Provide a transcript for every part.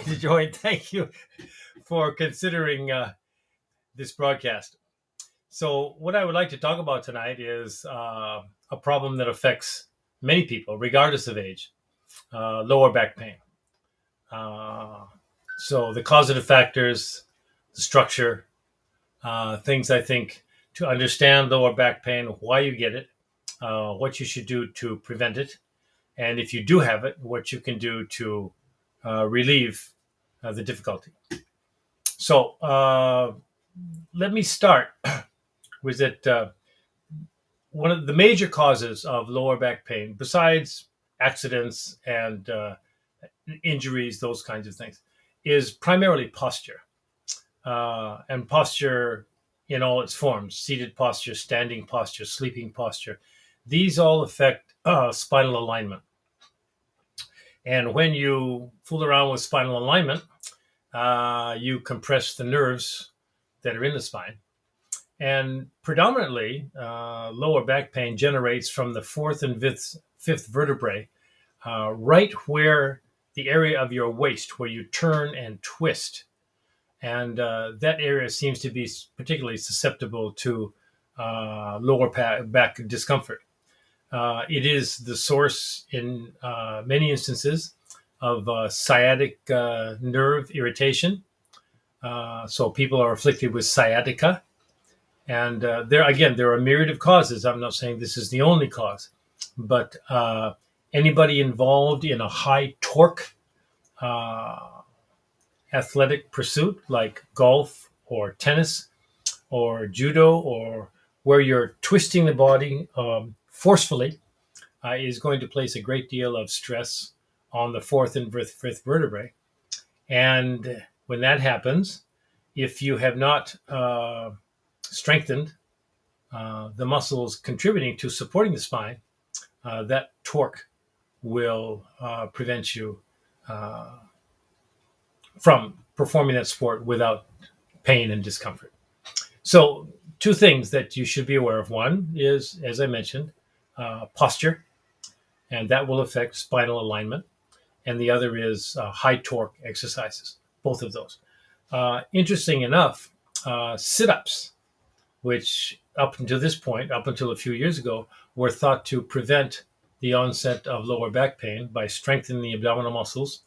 To join. Thank you for considering this broadcast. So, what I would like to talk about tonight is a problem that affects many people, regardless of age: lower back pain. Uh, so, the causative factors, the structure, things I think to understand lower back pain, why you get it, what you should do to prevent it, and if you do have it, what you can do to relieve the difficulty. So, let me start with that one of the major causes of lower back pain, besides accidents and injuries, those kinds of things, is primarily posture. And posture in all its forms: seated posture, standing posture, sleeping posture. These all affect spinal alignment. And when you fool around with spinal alignment, you compress the nerves that are in the spine. And predominantly, lower back pain generates from the fourth and fifth vertebrae, right where the area of your waist where you turn and twist. And that area seems to be particularly susceptible to lower back discomfort. It is the source in many instances of sciatic nerve irritation. So people are afflicted with sciatica. And there are a myriad of causes. I'm not saying this is the only cause, but anybody involved in a high torque uh, athletic pursuit like golf or tennis or judo, or where you're twisting the body forcefully, is going to place a great deal of stress on the fourth and fifth vertebrae. And when that happens, if you have not strengthened the muscles contributing to supporting the spine, that torque will prevent you from performing that sport without pain and discomfort. So, two things that you should be aware of: one is, as I mentioned, posture, and that will affect spinal alignment. And the other is high torque exercises, both of those. Interesting enough, sit ups, which up until this point, up until a few years ago, were thought to prevent the onset of lower back pain by strengthening the abdominal muscles,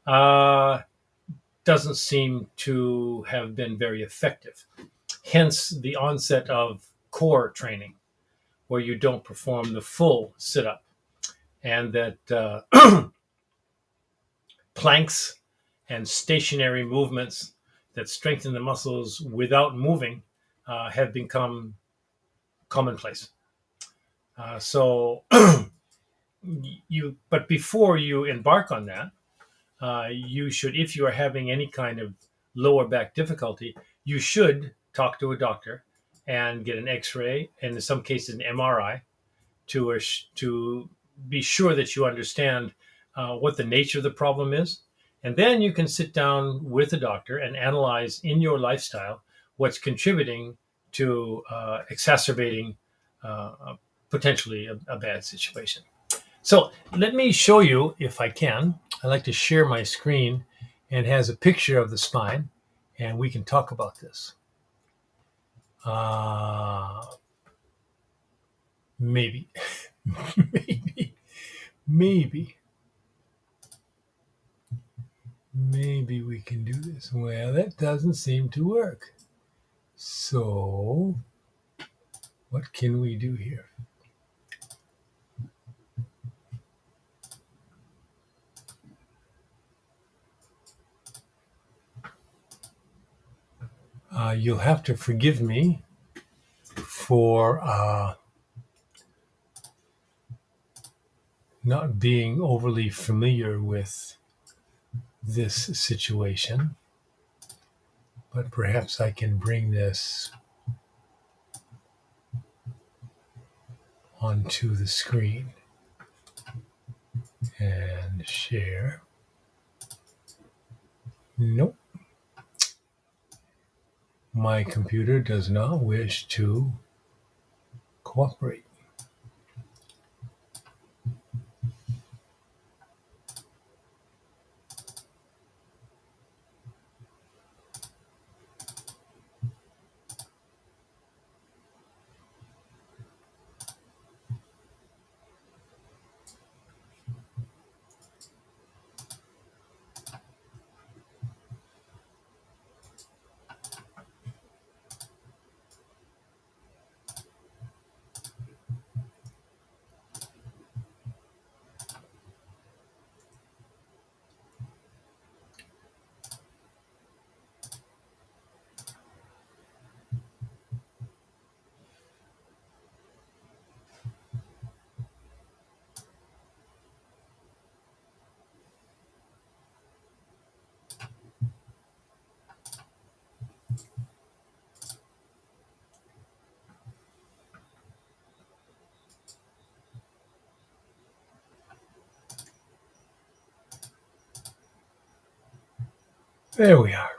uh, doesn't seem to have been very effective. Hence the onset of core training, where you don't perform the full sit up, and that planks and stationary movements that strengthen the muscles without moving have become commonplace. So but before you embark on that, you should, if you are having any kind of lower back difficulty, you should talk to a doctor and get an X-ray, and in some cases an MRI, to be sure that you understand what the nature of the problem is, and then you can sit down with a doctor and analyze in your lifestyle what's contributing to exacerbating potentially a bad situation. So let me show you, if I can. I like to share my screen, and it has a picture of the spine, and we can talk about this. Uh, maybe, maybe, maybe, maybe we can do this. Well, that doesn't seem to work. So what can we do here? You'll have to forgive me for not being overly familiar with this situation, but perhaps I can bring this onto the screen and share. Nope. My computer does not wish to cooperate. There we are.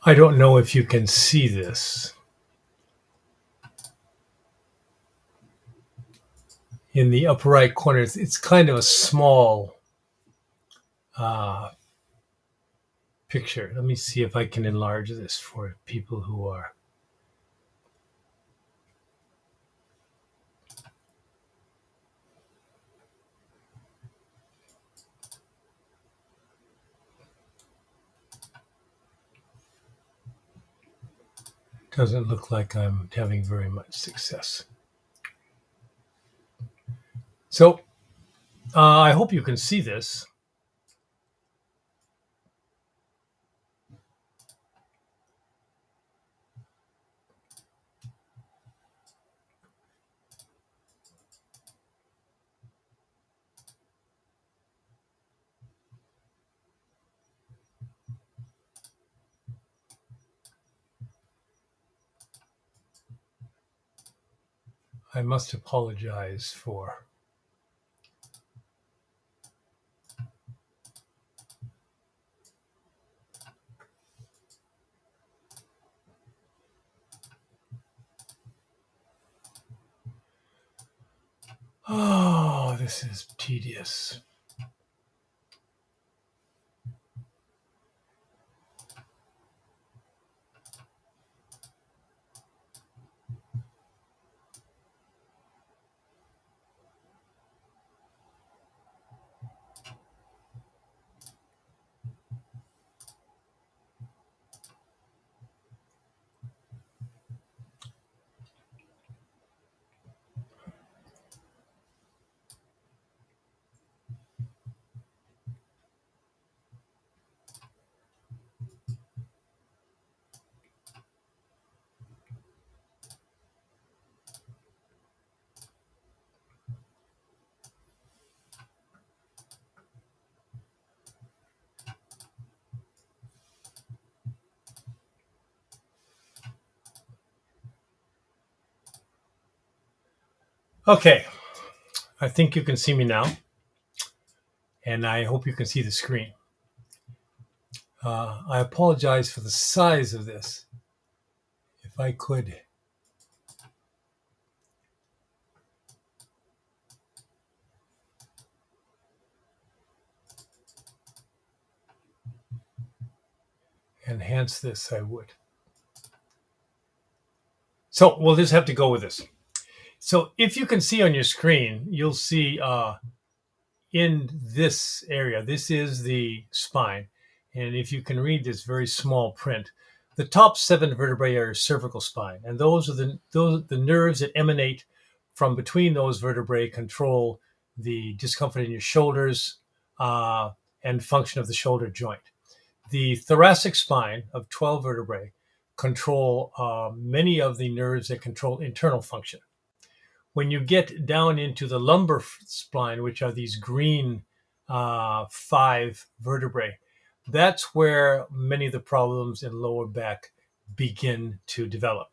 I don't know if you can see this in the upper right corner. It's kind of a small uh, picture. Let me see if I can enlarge this for people who are. Doesn't look like I'm having very much success. So I hope you can see this. I must apologize for. Oh, this is tedious. Okay, I think you can see me now, and I hope you can see the screen. I apologize for the size of this. If I could enhance this, I would. So we'll just have to go with this. So if you can see on your screen, you'll see in this area, this is the spine. And if you can read this very small print, the top 7 vertebrae are cervical spine. And those are the nerves that emanate from between those vertebrae control the discomfort in your shoulders and function of the shoulder joint. The thoracic spine of 12 vertebrae control many of the nerves that control internal function. When you get down into the lumbar spine, which are these green 5 vertebrae, that's where many of the problems in lower back begin to develop.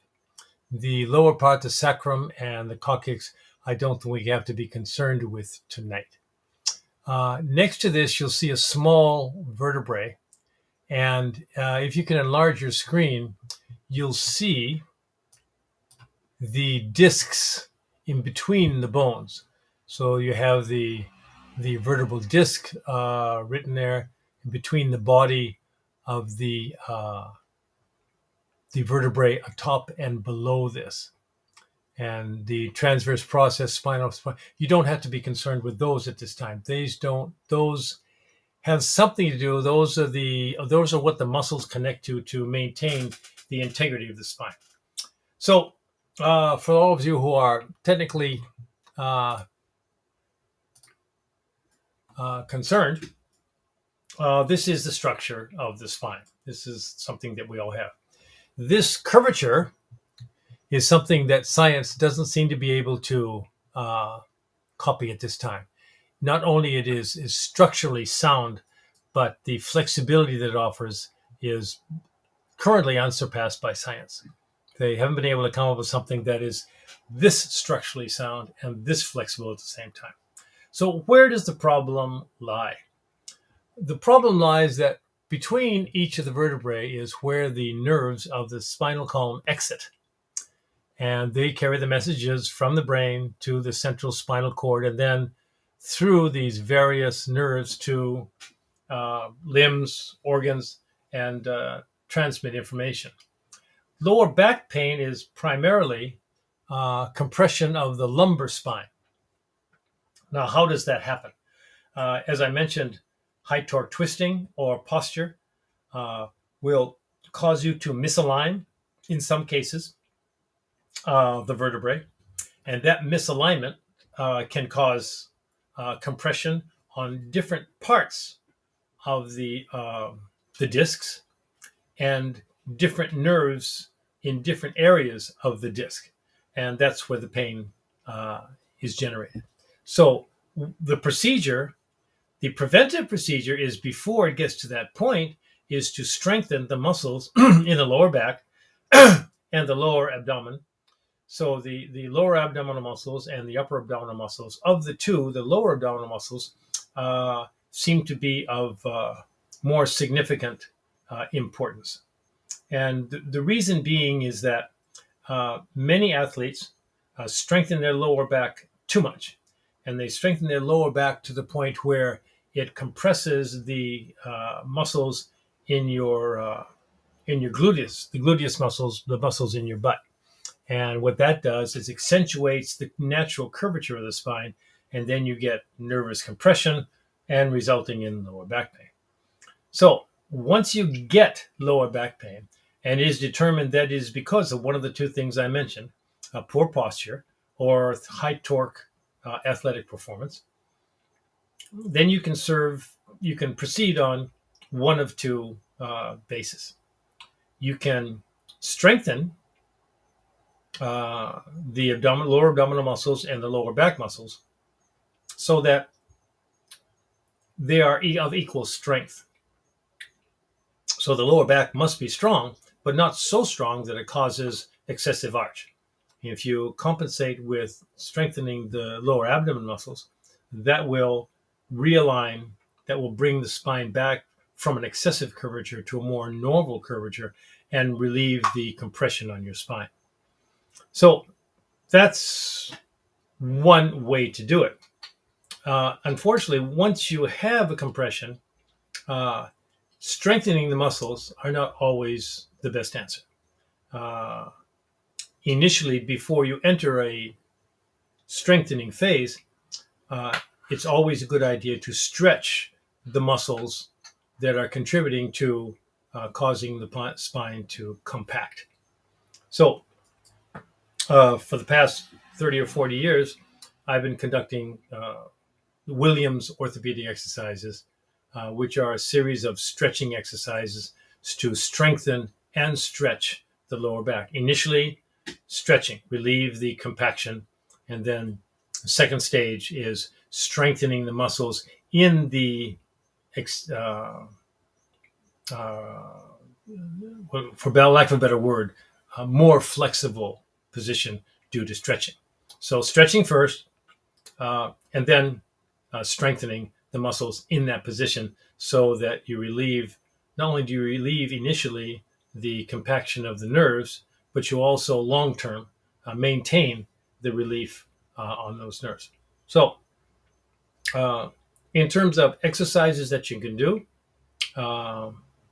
The lower part, the sacrum and the coccyx, I don't think we have to be concerned with tonight. Next to this, you'll see a small vertebrae. And if you can enlarge your screen, you'll see the discs in between the bones. So you have the vertebral disc written there in between the body of the vertebrae atop and below this. And the transverse process, spinal spine, you don't have to be concerned with those at this time. Those have something to do. Those are what the muscles connect to maintain the integrity of the spine. So, for all of you who are technically concerned, this is the structure of the spine. This is something that we all have. This curvature is something that science doesn't seem to be able to uh, copy at this time. Not only it is structurally sound, but the flexibility that it offers is currently unsurpassed by science. They haven't been able to come up with something that is this structurally sound and this flexible at the same time. So where does the problem lie? The problem lies that between each of the vertebrae is where the nerves of the spinal column exit. And they carry the messages from the brain to the central spinal cord and then through these various nerves to limbs, organs, and transmit information. Lower back pain is primarily compression of the lumbar spine. Now, how does that happen? As I mentioned, high torque twisting or posture will cause you to misalign, in some cases, the vertebrae. And that misalignment can cause compression on different parts of the discs and different nerves in different areas of the disc. And that's where the pain is generated. So the procedure, the preventive procedure is before it gets to that point, is to strengthen the muscles in the lower back and the lower abdomen. So the lower abdominal muscles and the upper abdominal muscles, of the two, the lower abdominal muscles seem to be of more significant importance. And the reason being is that many athletes strengthen their lower back too much. And they strengthen their lower back to the point where it compresses the muscles in your gluteus, the gluteus muscles, the muscles in your butt. And what that does is accentuates the natural curvature of the spine, and then you get nervous compression and resulting in lower back pain. So once you get lower back pain, and it is determined that it is because of one of the two things I mentioned, poor posture or high torque athletic performance, then you can proceed on one of two bases. You can strengthen the lower abdominal muscles and the lower back muscles so that they are of equal strength. So the lower back must be strong, but not so strong that it causes excessive arch. If you compensate with strengthening the lower abdomen muscles, that will realign, that will bring the spine back from an excessive curvature to a more normal curvature and relieve the compression on your spine. So that's one way to do it. Unfortunately, once you have a compression, strengthening the muscles are not always the best answer. Initially, before you enter a strengthening phase, it's always a good idea to stretch the muscles that are contributing to causing the spine to compact. So for the past 30 or 40 years, I've been conducting Williams orthopedic exercises, which are a series of stretching exercises to strengthen and stretch the lower back. Initially, stretching, relieve the compaction, and then the second stage is strengthening the muscles in the for lack of a better word, a more flexible position due to stretching. So stretching first, and then strengthening the muscles in that position so that you relieve, not only do you relieve initially the compaction of the nerves, but you also long-term maintain the relief on those nerves. So in terms of exercises that you can do,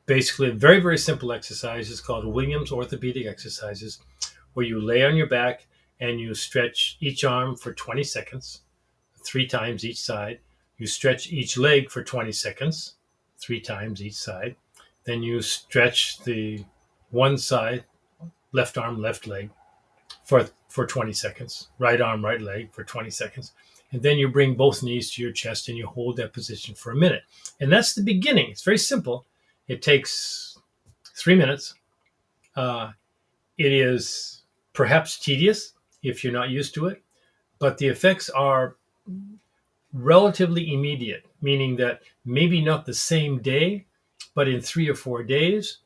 basically a very, very simple exercise is called Williams orthopedic exercises, where you lay on your back and you stretch each arm for 20 seconds, 3 times each side. You stretch each leg for 20 seconds, 3 times each side. Then you stretch the one side, left arm, left leg for 20 seconds, right arm, right leg for 20 seconds. And then you bring both knees to your chest and you hold that position for a minute. And that's the beginning. It's very simple. It takes 3 minutes. It is perhaps tedious if you're not used to it, but the effects are relatively immediate, meaning that maybe not the same day, but in 3 or 4 days,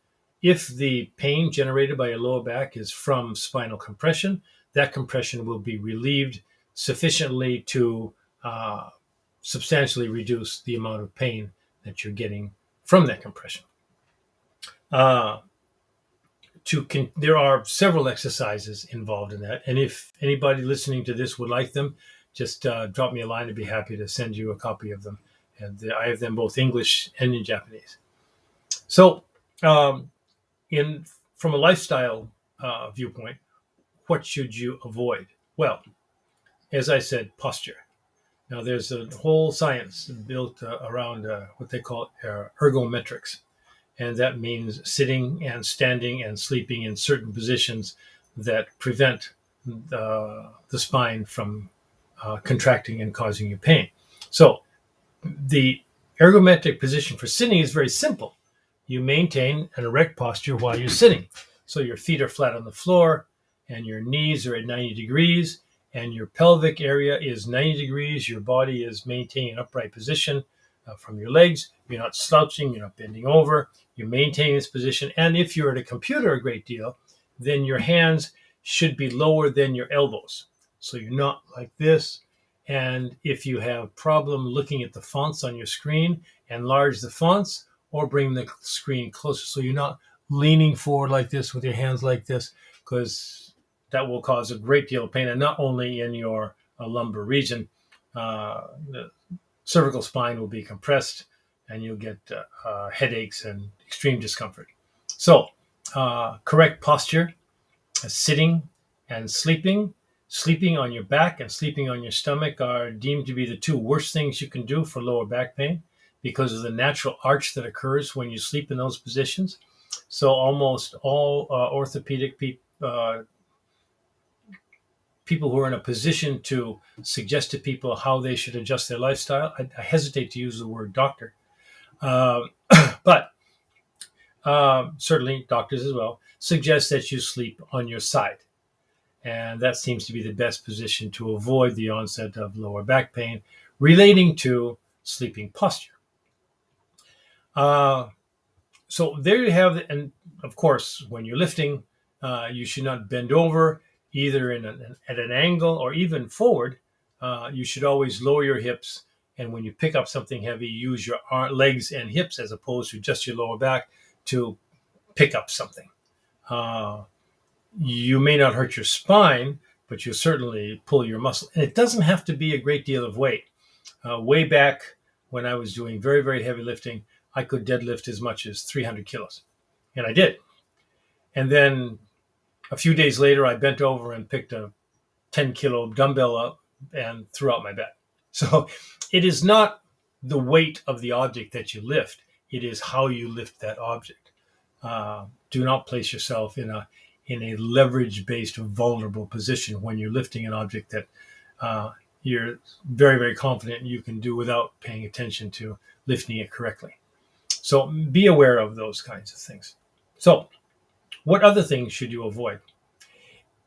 if the pain generated by your lower back is from spinal compression, that compression will be relieved sufficiently to substantially reduce the amount of pain that you're getting from that compression. There are several exercises involved in that, and if anybody listening to this would like them, just drop me a line. I'd be happy to send you a copy of them. And I have them both English and in Japanese. So, from a lifestyle viewpoint, what should you avoid? Well, as I said, posture. Now, there's a whole science built around what they call ergometrics. And that means sitting and standing and sleeping in certain positions that prevent the spine from contracting and causing you pain. So the ergometric position for sitting is very simple. You maintain an erect posture while you're sitting. So your feet are flat on the floor and your knees are at 90 degrees and your pelvic area is 90 degrees. Your body is maintaining an upright position from your legs. You're not slouching. You're not bending over. You maintain this position. And if you're at a computer a great deal, then your hands should be lower than your elbows. So you're not like this. And if you have problem looking at the fonts on your screen, enlarge the fonts or bring the screen closer. So you're not leaning forward like this with your hands like this, because that will cause a great deal of pain. And not only in your lumbar region, the cervical spine will be compressed and you'll get headaches and extreme discomfort. So correct posture, sitting and sleeping. Sleeping on your back and sleeping on your stomach are deemed to be the two worst things you can do for lower back pain because of the natural arch that occurs when you sleep in those positions. So almost all orthopedic people who are in a position to suggest to people how they should adjust their lifestyle, I hesitate to use the word doctor, but certainly doctors as well, suggest that you sleep on your side. And that seems to be the best position to avoid the onset of lower back pain relating to sleeping posture. So there you have it. And of course, when you're lifting, you should not bend over either at an angle or even forward. You should always lower your hips. And when you pick up something heavy, use your legs and hips as opposed to just your lower back to pick up something. You may not hurt your spine, but you certainly pull your muscle. And it doesn't have to be a great deal of weight. Way back when I was doing very, very heavy lifting, I could deadlift as much as 300 kilos. And I did. And then a few days later, I bent over and picked a 10-kilo dumbbell up and threw out my back. So it is not the weight of the object that you lift. It is how you lift that object. Do not place yourself in a leverage-based vulnerable position when you're lifting an object that you're very, very confident you can do without paying attention to lifting it correctly. So be aware of those kinds of things. So what other things should you avoid?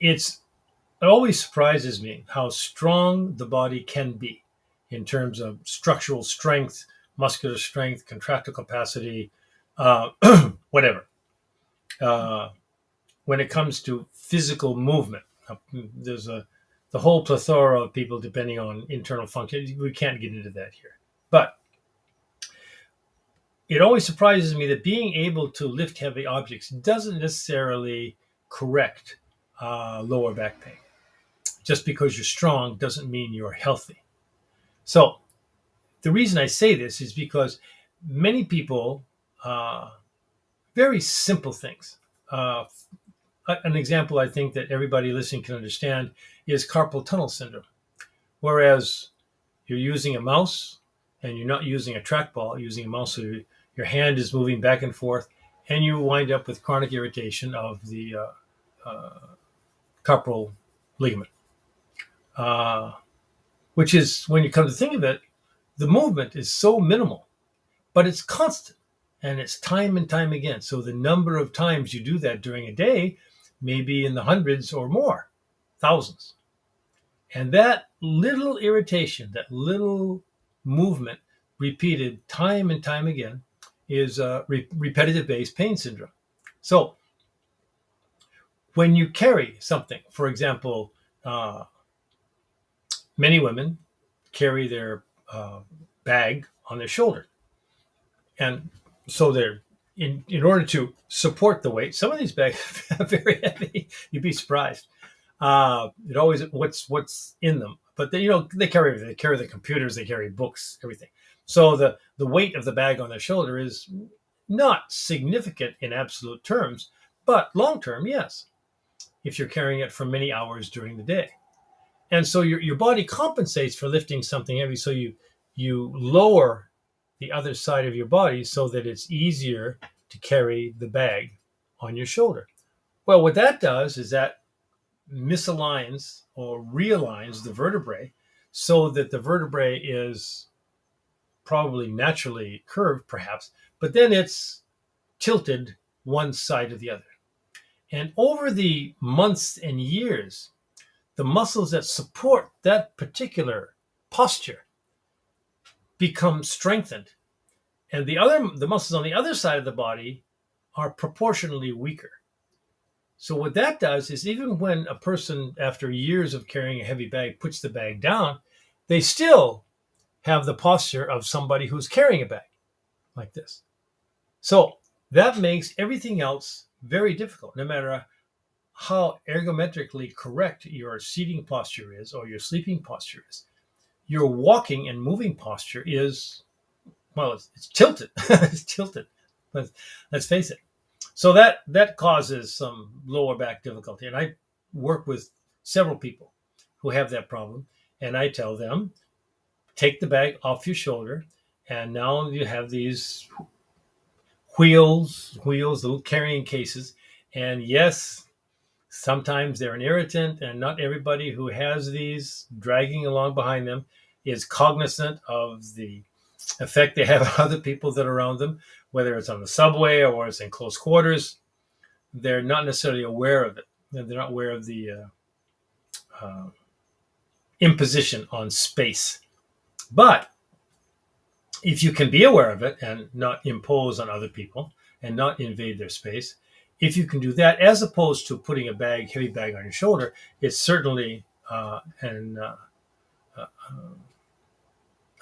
It always surprises me how strong the body can be in terms of structural strength, muscular strength, contractile capacity, whatever. When it comes to physical movement, there's the whole plethora of people depending on internal function. We can't get into that here. But it always surprises me that being able to lift heavy objects doesn't necessarily correct lower back pain. Just because you're strong doesn't mean you're healthy. So the reason I say this is because many people, very simple things. An example I think that everybody listening can understand is carpal tunnel syndrome. Whereas you're using a mouse and you're not using a trackball, using a mouse, so your hand is moving back and forth, and you wind up with chronic irritation of the carpal ligament, which is, when you come to think of it, the movement is so minimal, but it's constant and it's time and time again. So the number of times you do that during a day may be in the hundreds or more, thousands. And that little irritation, that little movement repeated time and time again is repetitive based pain syndrome. So when you carry something, for example, many women carry their bag on their shoulder. And so they're in order to support the weight, some of these bags are very heavy. You'd be surprised. It always what's in them, but they, they carry everything. They carry the computers, they carry books, everything. So the weight of the bag on their shoulder is not significant in absolute terms, but long term, yes, if you're carrying it for many hours during the day. And so your body compensates for lifting something heavy. So you lower the other side of your body so that it's easier to carry the bag on your shoulder. Well, what that does is that misaligns or realigns the vertebrae so that the vertebrae is probably naturally curved, perhaps, but then it's tilted one side or the other. And over the months and years, the muscles that support that particular posture become strengthened, and the muscles on the other side of the body are proportionally weaker. So what that does is, even when a person, after years of carrying a heavy bag, puts the bag down, they still have the posture of somebody who's carrying a bag like this. So that makes everything else very difficult, no matter how ergometrically correct your seating posture is or your sleeping posture is. Your walking and moving posture is, well, it's tilted. It's tilted. But let's face it. So that causes some lower back difficulty. And I work with several people who have that problem. And I tell them, take the bag off your shoulder. And now you have these wheels, little carrying cases. And yes, sometimes they're an irritant, and not everybody who has these dragging along behind them is cognizant of the effect they have on other people that are around them, whether it's on the subway or it's in close quarters. They're not necessarily aware of it. They're not aware of the imposition on space. But if you can be aware of it and not impose on other people and not invade their space, if you can do that, as opposed to putting a heavy bag on your shoulder, it's certainly an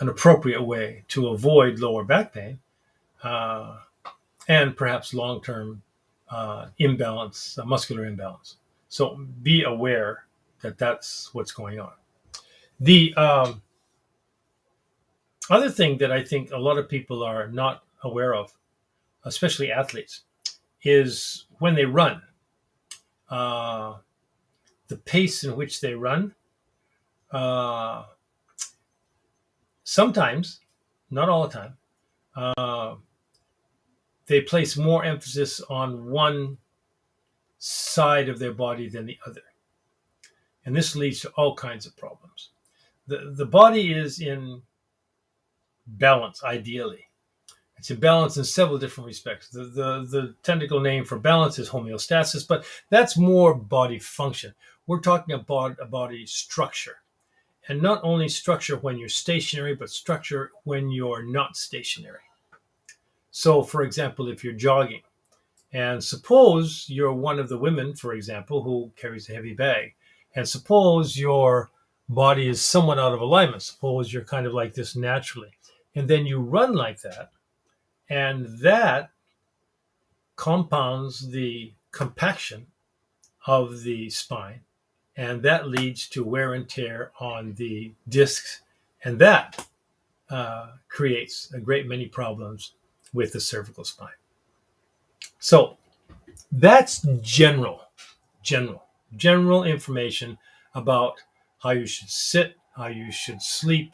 appropriate way to avoid lower back pain and perhaps long-term imbalance, muscular imbalance. So be aware that that's what's going on. The other thing that I think a lot of people are not aware of, especially athletes, is when they run. The pace in which they run, sometimes, not all the time, they place more emphasis on one side of their body than the other. And this leads to all kinds of problems. The body is in balance, ideally. It's in balance in several different respects. The technical name for balance is homeostasis, but that's more body function. We're talking about a body structure. And not only structure when you're stationary, but structure when you're not stationary. So, for example, if you're jogging, and suppose you're one of the women, for example, who carries a heavy bag, and suppose your body is somewhat out of alignment, suppose you're kind of like this naturally, and then you run like that, and that compounds the compaction of the spine, and that leads to wear and tear on the discs, and that creates a great many problems with the cervical spine. So that's general information about how you should sit, how you should sleep,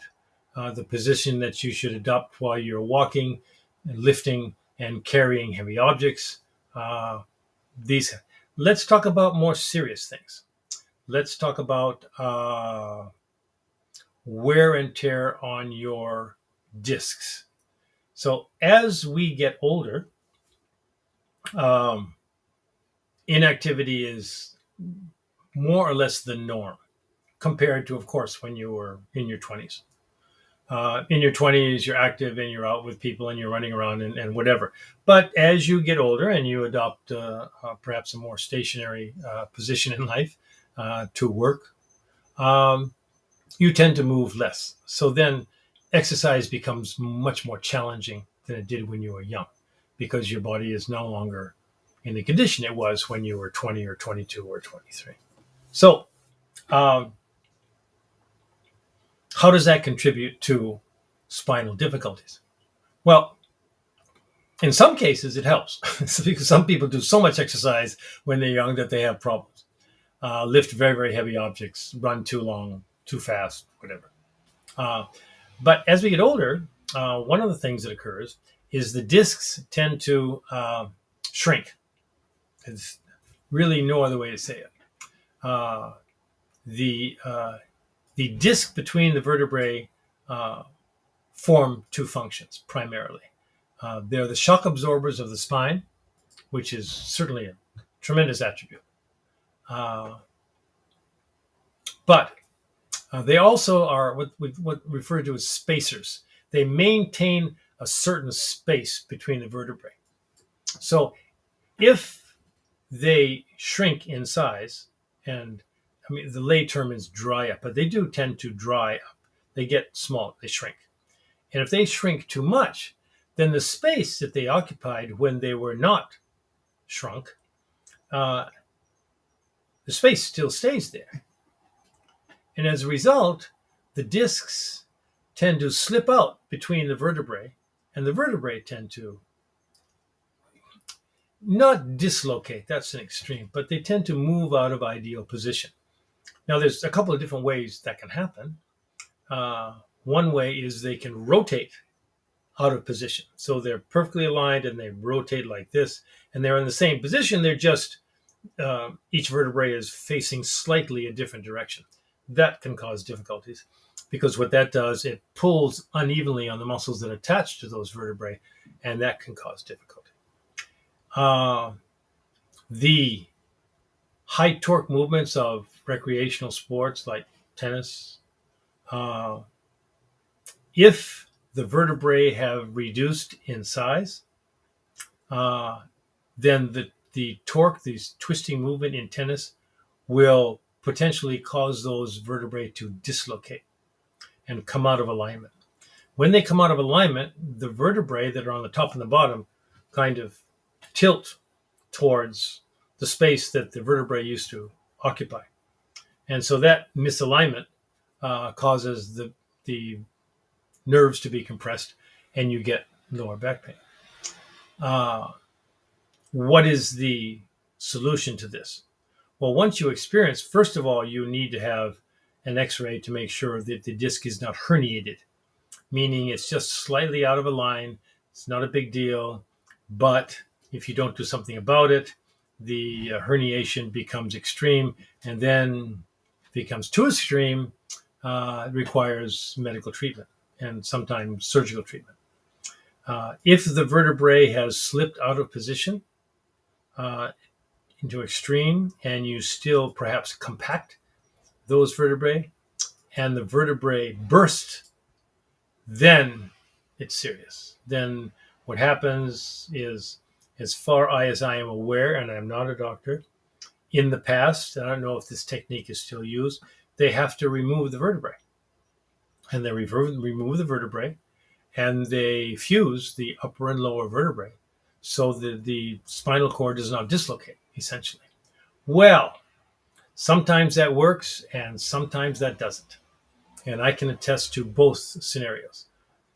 the position that you should adopt while you're walking, and lifting, and carrying heavy objects. Let's talk about more serious things. Let's talk about wear and tear on your discs. So as we get older, um, inactivity is more or less the norm compared to, of course, when you were in your 20s. In your 20s, you're active and you're out with people and you're running around and whatever. But as you get older and you adopt perhaps a more stationary position in life to work, um, you tend to move less. So then exercise becomes much more challenging than it did when you were young because your body is no longer in the condition it was when you were 20 or 22 or 23. So, um, how does that contribute to spinal difficulties? Well, in some cases, it helps because some people do so much exercise when they're young that they have problems. Lift very, very heavy objects, run too long, too fast, whatever. Uh, but as we get older, one of the things that occurs is the discs tend to shrink. There's really no other way to say it. Uh, the the disc between the vertebrae form two functions primarily. They're the shock absorbers of the spine, which is certainly a tremendous attribute. Uh, but they also are what referred to as spacers. They maintain a certain space between the vertebrae. So if they shrink in size, and I mean the lay term is dry up, but they do tend to dry up. They get small, they shrink. And if they shrink too much, then the space that they occupied when they were not shrunk, uh, the space still stays there. And as a result, the discs tend to slip out between the vertebrae, and the vertebrae tend to not dislocate, that's an extreme, but they tend to move out of ideal position. Now, there's a couple of different ways that can happen. One way is they can rotate out of position. So they're perfectly aligned and they rotate like this, and they're in the same position. They're just each vertebrae is facing slightly a different direction. That can cause difficulties because what that does, it pulls unevenly on the muscles that attach to those vertebrae, and that can cause difficulty. The high torque movements of recreational sports like tennis, uh, if the vertebrae have reduced in size, then the torque, this twisting movement in tennis, will potentially cause those vertebrae to dislocate and come out of alignment. When they come out of alignment, the vertebrae that are on the top and the bottom kind of tilt towards the space that the vertebrae used to occupy. And so that misalignment causes the nerves to be compressed and you get lower back pain. What is the solution to this? Well, once you experience, first of all, you need to have an x-ray to make sure that the disc is not herniated, meaning it's just slightly out of a line. It's not a big deal, but if you don't do something about it, the herniation becomes extreme, and then becomes too extreme, requires medical treatment and sometimes surgical treatment. If the vertebrae has slipped out of position into extreme, and you still perhaps compact those vertebrae, and the vertebrae burst, then it's serious. Then what happens is, as far as I am aware, and I'm not a doctor, in the past, I don't know if this technique is still used, they have to remove the vertebrae. And they remove the vertebrae, and they fuse the upper and lower vertebrae so that the spinal cord does not dislocate, essentially. Well, sometimes that works and sometimes that doesn't. And I can attest to both scenarios.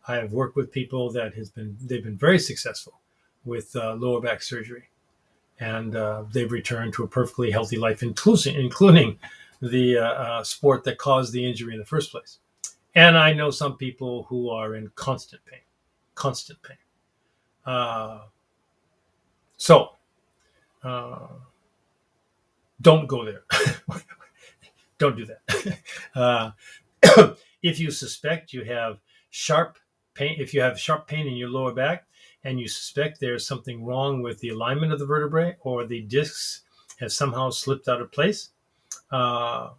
I have worked with people that they've been very successful with lower back surgery, and they've returned to a perfectly healthy life, including the sport that caused the injury in the first place. And I know some people who are in constant pain, constant pain. So don't go there. Don't do that. If you suspect you have sharp pain, if you have sharp pain in your lower back and you suspect there's something wrong with the alignment of the vertebrae or the discs have somehow slipped out of place, uh,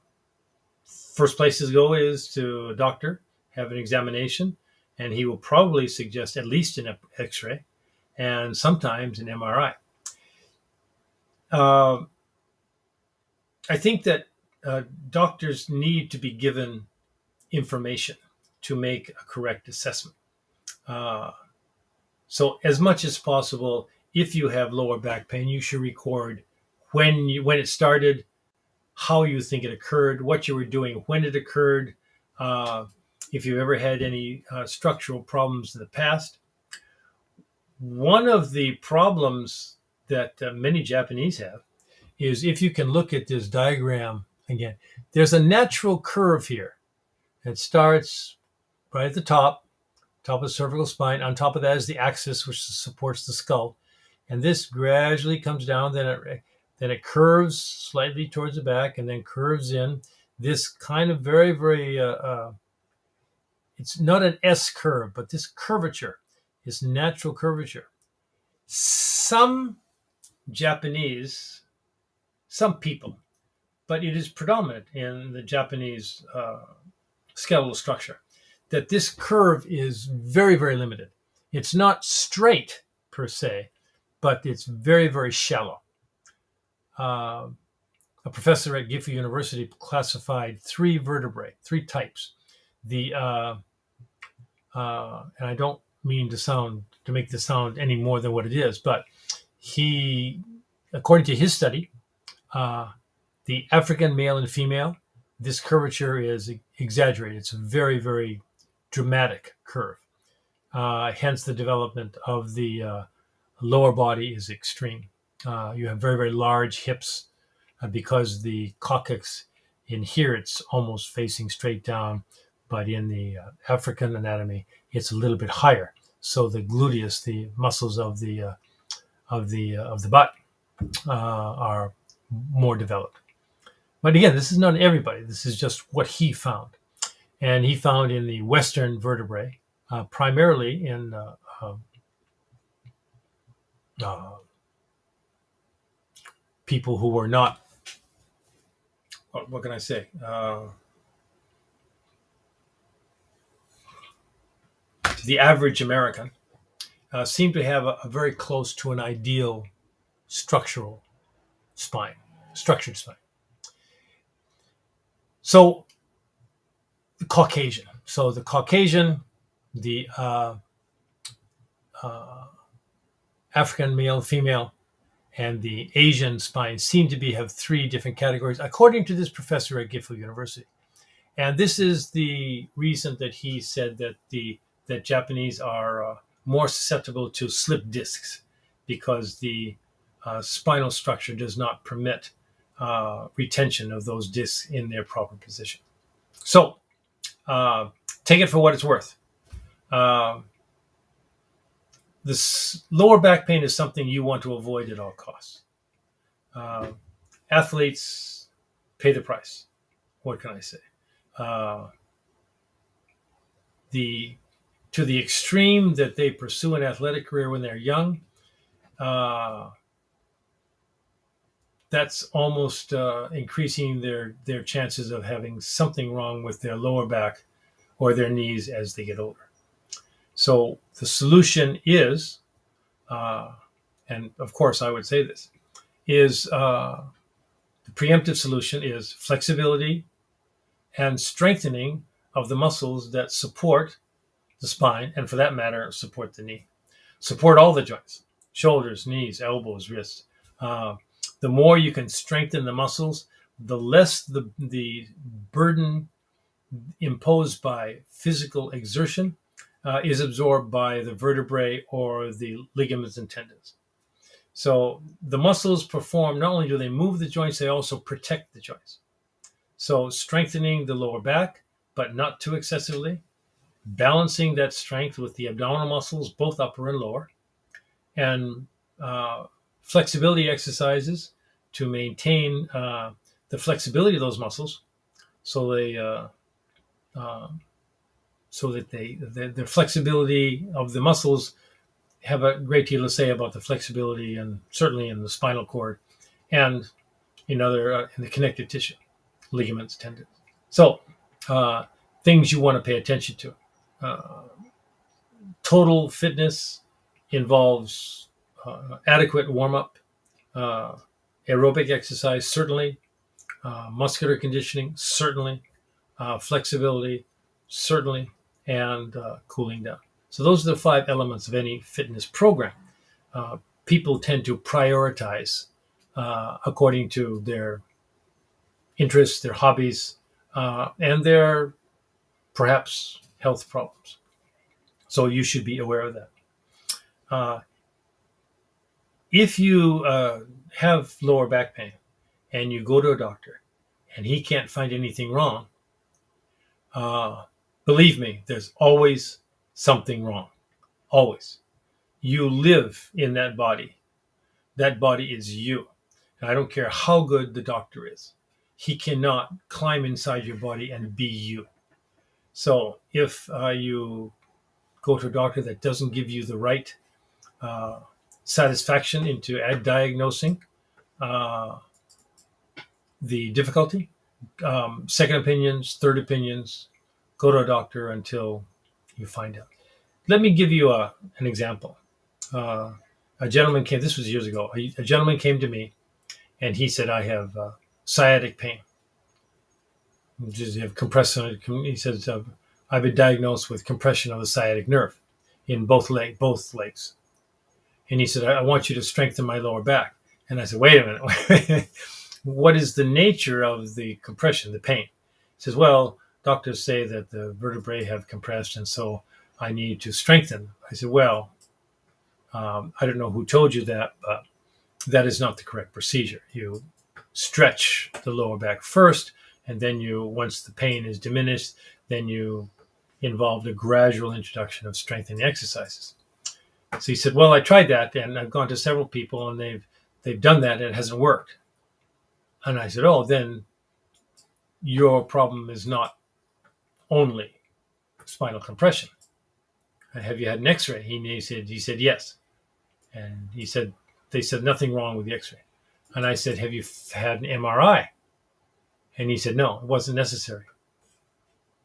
first place to go is to a doctor, have an examination, and he will probably suggest at least an X-ray and sometimes an MRI. I think that doctors need to be given information to make a correct assessment. So as much as possible, if you have lower back pain, you should record when it started, how you think it occurred, what you were doing when it occurred, if you've ever had any structural problems in the past. One of the problems that many Japanese have is, if you can look at this diagram again, there's a natural curve here. It starts right at the top of the cervical spine. On top of that is the axis, which supports the skull. And this gradually comes down, then it curves slightly towards the back and then curves in. This kind of very, very, it's not an S curve, but this curvature is natural curvature. Some people, but it is predominant in the Japanese skeletal structure, that this curve is very, very limited. It's not straight per se, but it's very, very shallow. A professor at Gifu University classified three vertebrae, three types. And I don't mean to make this sound any more than what it is, but according to his study, the African male and female, this curvature is exaggerated. It's a very, very dramatic curve. Hence, the development of the lower body is extreme. You have very, very large hips because the coccyx in here, it's almost facing straight down, but in the African anatomy, it's a little bit higher. So the gluteus, the muscles of the butt, are more developed. But again, this is not everybody. This is just what he found. And he found in the western vertebrae, primarily in people who were not, what can I say? The average American seemed to have a very close to an ideal structured spine. So the Caucasian, the African male, female, and the Asian spine seem to have three different categories, according to this professor at Gifu University. And this is the reason that he said that Japanese are more susceptible to slip discs, because the spinal structure does not permit retention of those discs in their proper position. So take it for what it's worth. This lower back pain is something you want to avoid at all costs. Athletes pay the price. What can I say? To the extreme that they pursue an athletic career when they're young, that's almost increasing their chances of having something wrong with their lower back or their knees as they get older. So the solution is, and of course I would say this, is the preemptive solution is flexibility and strengthening of the muscles that support the spine, and for that matter, support the knee. Support all the joints, shoulders, knees, elbows, wrists. The more you can strengthen the muscles, the less the burden imposed by physical exertion is absorbed by the vertebrae or the ligaments and tendons. So the muscles perform, not only do they move the joints, they also protect the joints. So strengthening the lower back, but not too excessively, balancing that strength with the abdominal muscles, both upper and lower, and flexibility exercises to maintain the flexibility of those muscles so they so that the flexibility of the muscles have a great deal to say about the flexibility, and certainly in the spinal cord and in the connective tissue, ligaments, tendons. So uh, things you want to pay attention to. Uh, Total fitness involves adequate warm up, uh, aerobic exercise, certainly, muscular conditioning, certainly, flexibility, certainly, and cooling down. So those are the 5 elements of any fitness program. People tend to prioritize according to their interests, their hobbies, and their perhaps health problems. So you should be aware of that. Uh, if you have lower back pain and you go to a doctor and he can't find anything wrong, uh, believe me, there's always something wrong. Always. You live in that body. That body is you. And I don't care how good the doctor is. He cannot climb inside your body and be you. So if you go to a doctor that doesn't give you the right uh, satisfaction into diagnosing uh, the difficulty, second opinions, third opinions, go to a doctor until you find out. Let me give you an example. Uh, a gentleman came, this was years ago, a gentleman came to me and he said, I have sciatic pain. Just have compression. He says, I've been diagnosed with compression of the sciatic nerve in both legs. And he said, I want you to strengthen my lower back. And I said, wait a minute. What is the nature of the compression, the pain? He says, well, doctors say that the vertebrae have compressed, and so I need to strengthen. I said, well, I don't know who told you that, but that is not the correct procedure. You stretch the lower back first, and then once the pain is diminished, then you involve a gradual introduction of strengthening exercises. So he said, well, I tried that, and I've gone to several people, and they've done that, and it hasn't worked. And I said, oh, then your problem is not only spinal compression. Have you had an X-ray? He said yes. And he said, they said nothing wrong with the X-ray. And I said, have you had an MRI? And he said, no, it wasn't necessary.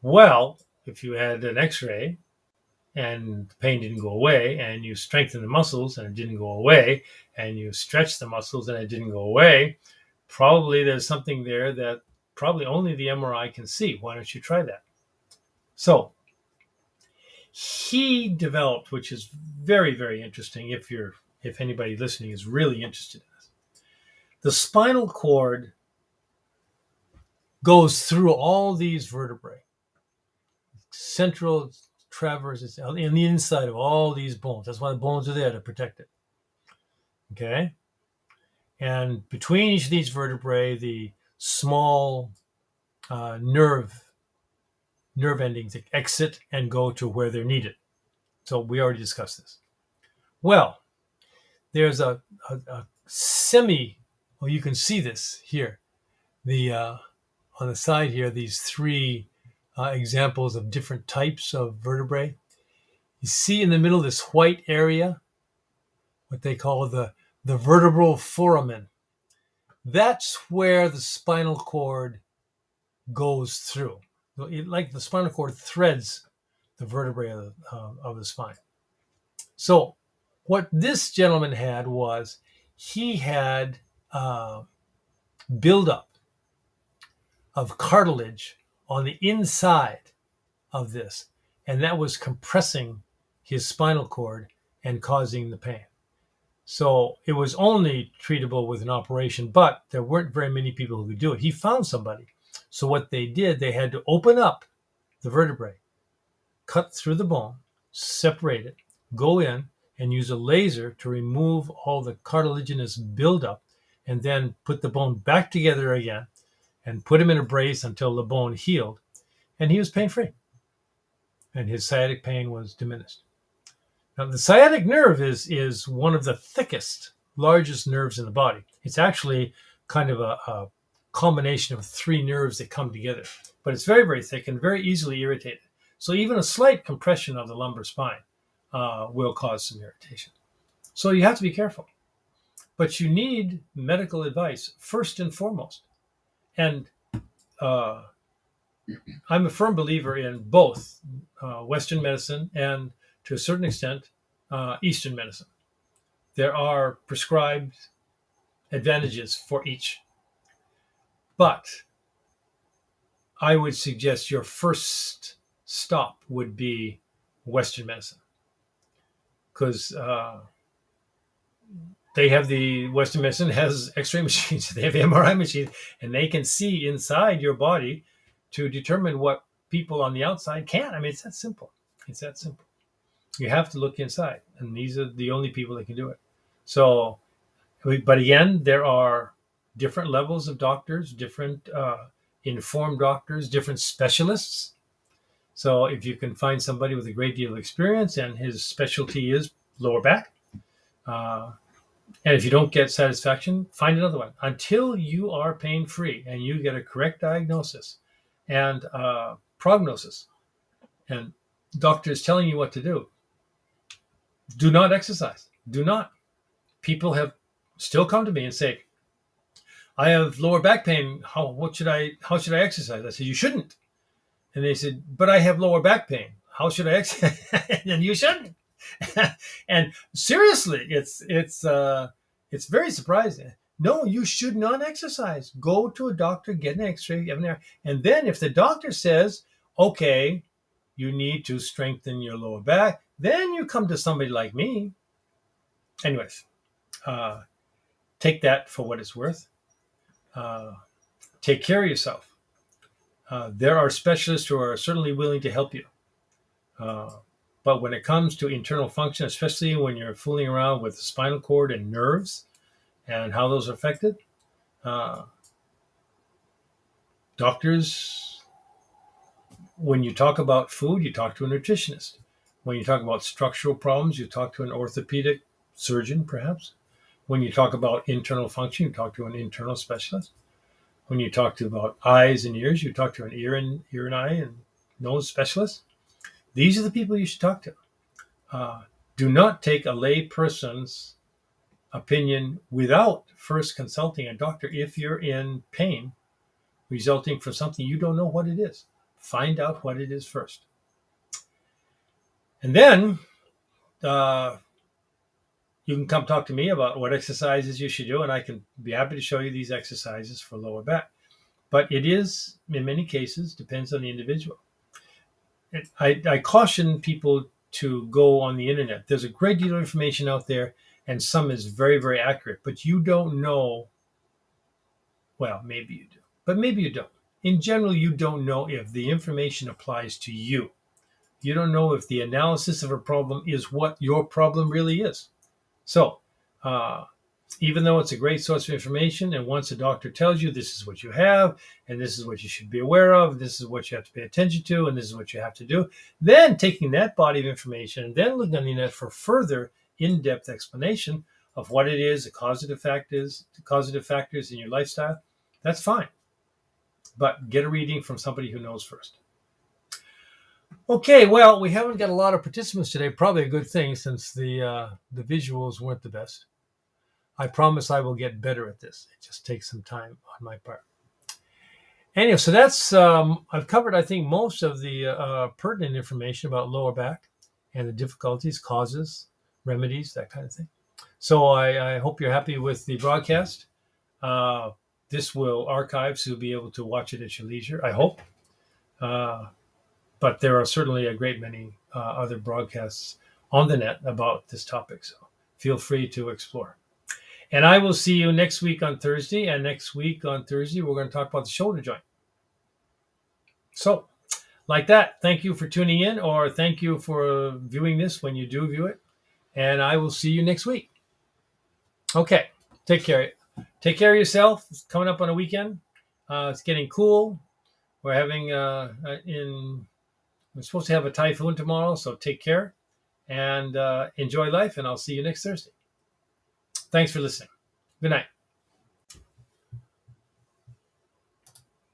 Well, if you had an X-ray and the pain didn't go away, and you strengthened the muscles and it didn't go away, and you stretched the muscles and it didn't go away, probably there's something there that probably only the MRI can see. Why don't you try that? So he developed, which is very, very interesting if anybody listening is really interested in this. The spinal cord goes through all these vertebrae. Central traverses in the inside of all these bones. That's why the bones are there, to protect it. Okay? And between each of these vertebrae, the small nerve endings exit and go to where they're needed. So we already discussed this. Well, there's a well, you can see this here. On the side here, these 3 examples of different types of vertebrae. You see in the middle this white area, what they call the vertebral foramen. That's where the spinal cord goes through. Like the spinal cord threads the vertebrae of the spine. So what this gentleman had was he had buildup of cartilage on the inside of this, and that was compressing his spinal cord and causing the pain. So it was only treatable with an operation, but there weren't very many people who could do it. He found somebody. So what they did, they had to open up the vertebrae, cut through the bone, separate it, go in and use a laser to remove all the cartilaginous buildup, and then put the bone back together again and put him in a brace until the bone healed. And he was pain-free. And his sciatic pain was diminished. Now, the sciatic nerve is one of the thickest, largest nerves in the body. It's actually kind of a culmination of three nerves that come together. But it's very, very thick and very easily irritated. So even a slight compression of the lumbar spine will cause some irritation. So you have to be careful. But you need medical advice first and foremost. And I'm a firm believer in both Western medicine and, to a certain extent, Eastern medicine. There are prescribed advantages for each. But I would suggest your first stop would be Western medicine, because they have Western medicine has X-ray machines, they have MRI machines, and they can see inside your body to determine what people on the outside can't. I mean, it's that simple. It's that simple. You have to look inside, and these are the only people that can do it. So, but again, there are different levels of doctors, different informed doctors, different specialists. So if you can find somebody with a great deal of experience and his specialty is lower back, and if you don't get satisfaction, find another one until you are pain-free and you get a correct diagnosis and prognosis, and doctors telling you what to do. Do not exercise. Do not. People have still come to me and say, I have lower back pain. How should I exercise? I said, you shouldn't. And they said, but I have lower back pain. How should I exercise? And you shouldn't. And seriously, it's very surprising. No, you should not exercise. Go to a doctor, get an X-ray, and then if the doctor says, okay, you need to strengthen your lower back, then you come to somebody like me. Anyways, take that for what it's worth. Take care of yourself. There are specialists who are certainly willing to help you. But when it comes to internal function, especially when you're fooling around with the spinal cord and nerves and how those are affected, doctors, when you talk about food, you talk to a nutritionist. When you talk about structural problems, you talk to an orthopedic surgeon, perhaps. When you talk about internal function, you talk to an internal specialist. When you talk about eyes and ears, you talk to an ear and eye and nose specialist. These are the people you should talk to. Do not take a lay person's opinion without first consulting a doctor if you're in pain resulting from something you don't know what it is. Find out what it is first. And then you can come talk to me about what exercises you should do, and I can be happy to show you these exercises for lower back. But it is, in many cases, depends on the individual. I caution people to go on the internet. There's a great deal of information out there, and some is very, very accurate. But you don't know, well, maybe you do, but maybe you don't. In general, you don't know if the information applies to you. You don't know if the analysis of a problem is what your problem really is. So, even though it's a great source of information, and once a doctor tells you this is what you have, and this is what you should be aware of, this is what you have to pay attention to, and this is what you have to do, then taking that body of information and then looking on the internet for further in-depth explanation of what it is, the causative factors in your lifestyle, that's fine. But get a reading from somebody who knows first. Okay, well, we haven't got a lot of participants today. Probably a good thing, since the visuals weren't the best. I promise I will get better at this. It just takes some time on my part. Anyway, so that's I've covered, I think, most of the pertinent information about lower back and the difficulties, causes, remedies, that kind of thing. So I hope you're happy with the broadcast. This will archive, so you'll be able to watch it at your leisure, I hope. But there are certainly a great many other broadcasts on the net about this topic, so feel free to explore. And I will see you next week on Thursday. And next week on Thursday, we're going to talk about the shoulder joint. So, like that, thank you for tuning in, or thank you for viewing this when you do view it. And I will see you next week. Okay, take care. Take care of yourself. It's coming up on a weekend. It's getting cool. We're having we're supposed to have a typhoon tomorrow, so take care and enjoy life. And I'll see you next Thursday. Thanks for listening. Good night.